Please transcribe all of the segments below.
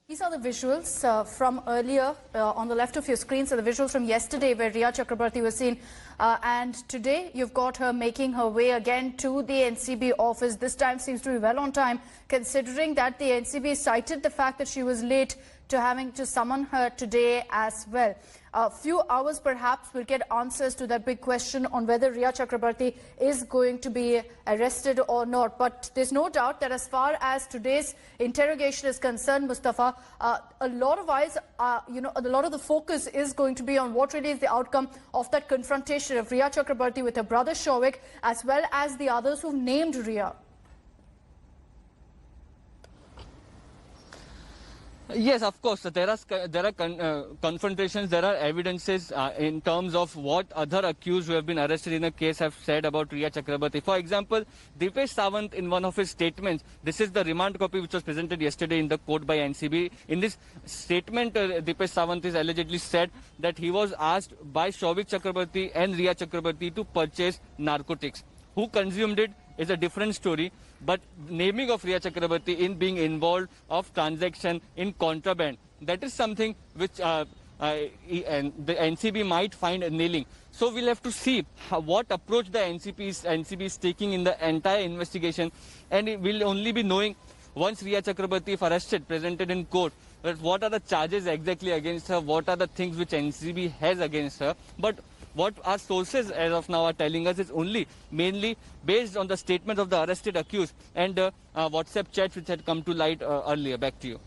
These are the visuals from earlier on the left of your screen. So the visuals from yesterday where Rhea Chakrabarti was seen. And today you've got her making her way again to the NCB office. This time seems to be well on time, considering that the NCB cited the fact that she was late to having to summon her today as well. A few hours perhaps we'll get answers to that big question on whether Rhea Chakrabarti is going to be arrested or not. But there's no doubt that as far as today's interrogation is concerned, Mustafa, a lot of eyes, a lot of the focus is going to be on what really is the outcome of that confrontation of Rhea Chakrabarti with her brother Shouvik, as well as the others who've named Rhea. Yes, of course. There are confrontations, there are evidences in terms of what other accused who have been arrested in a case have said about Rhea Chakrabarti. For example, Dipesh Sawant, in one of his statements, this is the remand copy which was presented yesterday in the court by NCB. In this statement, Dipesh Sawant is allegedly said that he was asked by Shouvik Chakrabarti and Rhea Chakrabarti to purchase narcotics. Who consumed it is a different story, but naming of Rhea Chakrabarti in being involved of transaction in contraband, that is something which the NCB might find nailing. So we'll have to see what approach the NCB is taking in the entire investigation, and it will only be knowing once Rhea Chakrabarti, if arrested, presented in court, what are the charges exactly against her, what are the things which NCB has against her. But what our sources as of now are telling us is only mainly based on the statement of the arrested accused and WhatsApp chats which had come to light earlier. Back to you.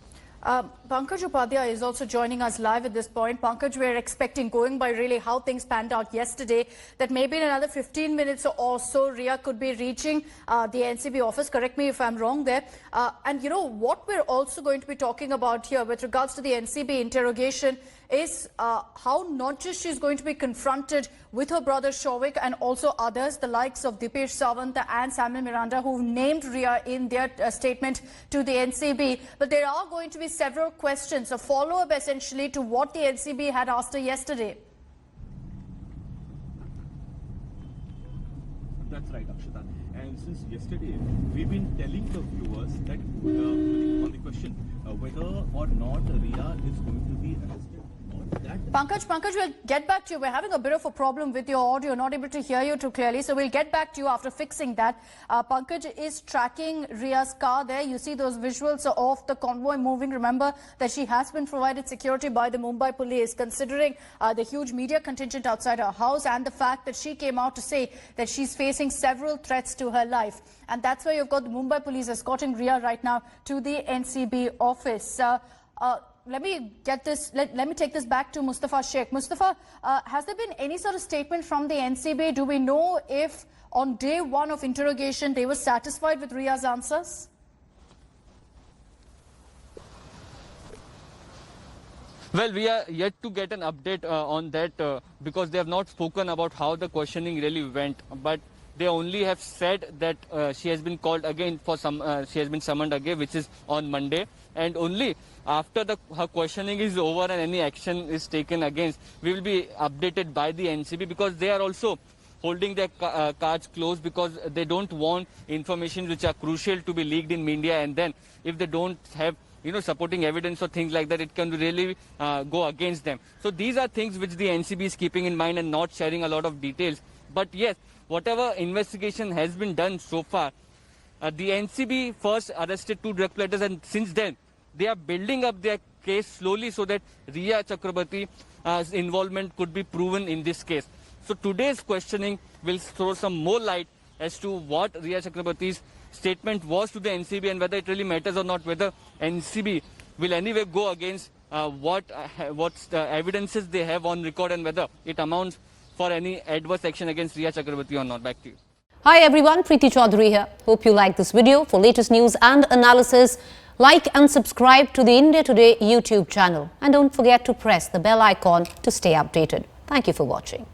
Pankaj Upadhyay is also joining us live at this point. Pankaj, we're expecting, going by really how things panned out yesterday, that maybe in another 15 minutes or so, Rhea could be reaching the NCB office. Correct me if I'm wrong there. And you know, what we're also going to be talking about here with regards to the NCB interrogation is how not just she's going to be confronted with her brother Shouvik and also others, the likes of Dipesh Sawant and Samuel Miranda, who named Rhea in their statement to the NCB. But there are going to be several questions, a follow-up essentially to what the NCB had asked her yesterday. That's right, Akshata. And since yesterday, we've been telling the viewers that on the question whether or not Rhea is going to be arrested. Pankaj, we'll get back to you. We're having a bit of a problem with your audio, not able to hear you too clearly. So we'll get back to you after fixing that. Pankaj is tracking Rhea's car there. You see those visuals of the convoy moving. Remember that she has been provided security by the Mumbai police, considering the huge media contingent outside her house and the fact that she came out to say that she's facing several threats to her life. And that's why you've got the Mumbai police escorting Rhea right now to the NCB office. Let me get this. Let me take this back to Mustafa Sheikh. Mustafa, has there been any sort of statement from the NCB? Do we know if on day one of interrogation they were satisfied with Rhea's answers? Well, we are yet to get an update on that because they have not spoken about how the questioning really went. But they only have said that she has been called again for she has been summoned again, which is on Monday. And only after her questioning is over and any action is taken against, we will be updated by the NCB, because they are also holding their cards close, because they don't want information which are crucial to be leaked in media. And then if they don't have supporting evidence or things like that, it can really go against them. So these are things which the NCB is keeping in mind and not sharing a lot of details. But yes, whatever investigation has been done so far, the NCB first arrested 2 drug peddlers, and since then they are building up their case slowly so that Rhea Chakrabarti's involvement could be proven in this case. So today's questioning will throw some more light as to what Rhea Chakrabarti's statement was to the NCB and whether it really matters or not, whether NCB will anyway go against what's the evidences they have on record and whether it amounts for any adverse action against Rhea Chakrabarti or not. Back to you. Hi everyone, Preeti Chaudhary here. Hope you like this video. For latest news and analysis, like and subscribe to the India Today YouTube channel. And don't forget to press the bell icon to stay updated. Thank you for watching.